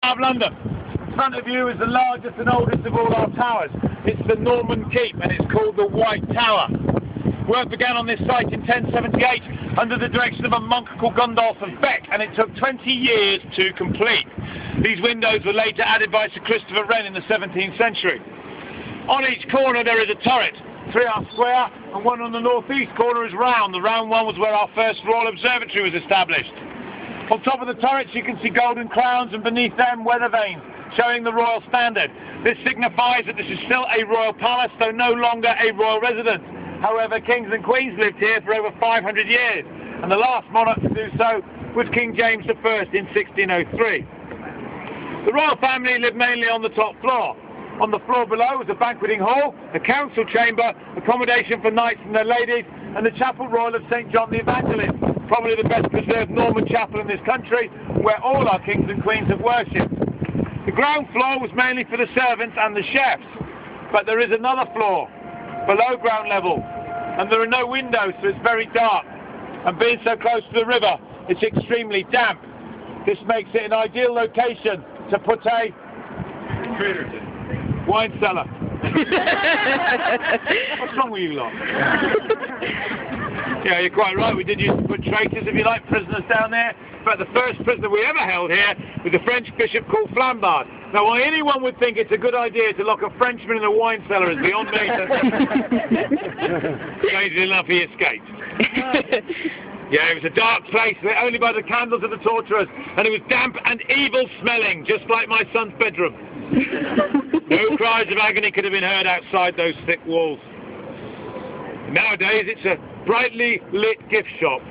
of London. In front of you is the largest and oldest of all our towers. It's the Norman Keep, and it's called the White Tower. Work began on this site in 1078 under the direction of a monk called Gundulf of Beck, and it took 20 years to complete. These windows were later added by Sir Christopher Wren in the 17th century. On each corner there is a turret. 3 are square, and one on the northeast corner is round. The round one was where our first Royal Observatory was established. On top of the turrets you can see golden crowns, and beneath them weather vanes, showing the royal standard. This signifies that this is still a royal palace, though no longer a royal residence. However, kings and queens lived here for over 500 years, and the last monarch to do so was King James I in 1603. The royal family lived mainly on the top floor. On the floor below was a banqueting hall, a council chamber, accommodation for knights and their ladies, and the Chapel Royal of St. John the Evangelist, probably the best preserved Norman chapel in this country, where all our kings and queens have worshipped. The ground floor was mainly for the servants and the chefs, but there is another floor, below ground level, and there are no windows, so it's very dark, and being so close to the river, it's extremely damp. This makes it an ideal location to put a wine cellar. What's wrong with you lot? Yeah, you're quite right. We did used to put traitors, if you like, prisoners down there. But the first prisoner we ever held here was a French bishop called Flambard. Now, why anyone would think it's a good idea to lock a Frenchman in a wine cellar is beyond me. Strangely enough, he escaped. Yeah, it was a dark place, lit only by the candles of the torturers, and it was damp and evil-smelling, just like my son's bedroom. No cries of agony could have been heard outside those thick walls. Nowadays, it's a brightly lit gift shop.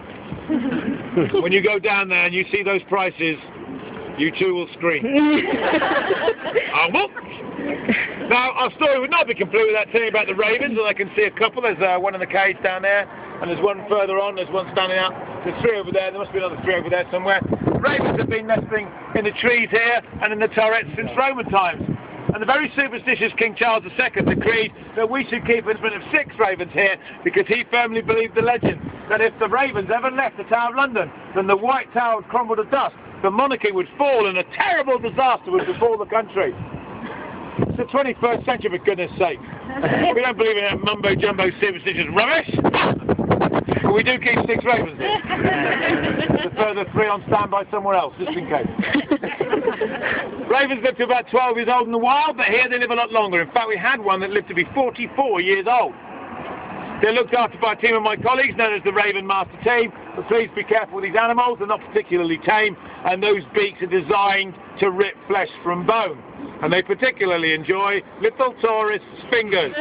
When you go down there and you see those prices, you too will scream. Now, our story would not be complete without telling you about the ravens, and I can see a couple. There's one in the cage down there, and there's one further on, there's one standing up. There's 3 over there, there must be another 3 over there somewhere. Ravens have been nesting in the trees here and in the turrets since Roman times. And the very superstitious King Charles II decreed that we should keep a limit of 6 ravens here, because he firmly believed the legend that if the ravens ever left the Tower of London, then the White Tower would crumble to dust, the monarchy would fall, and a terrible disaster would befall the country. It's the 21st century, for goodness sake. We don't believe in that mumbo-jumbo superstitious rubbish. But we do keep 6 ravens here. The further 3 on standby somewhere else, just in case. Ravens live to about 12 years old in the wild, but here they live a lot longer. In fact, we had one that lived to be 44 years old. They're looked after by a team of my colleagues known as the Raven Master Team, but please be careful with these animals. They're not particularly tame, and those beaks are designed to rip flesh from bone. And they particularly enjoy little tourists' fingers.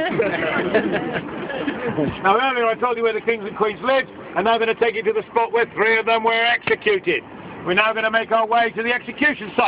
Now, earlier I told you where the kings and queens lived, and now I'm going to take you to the spot where 3 of them were executed. We're now going to make our way to the execution site.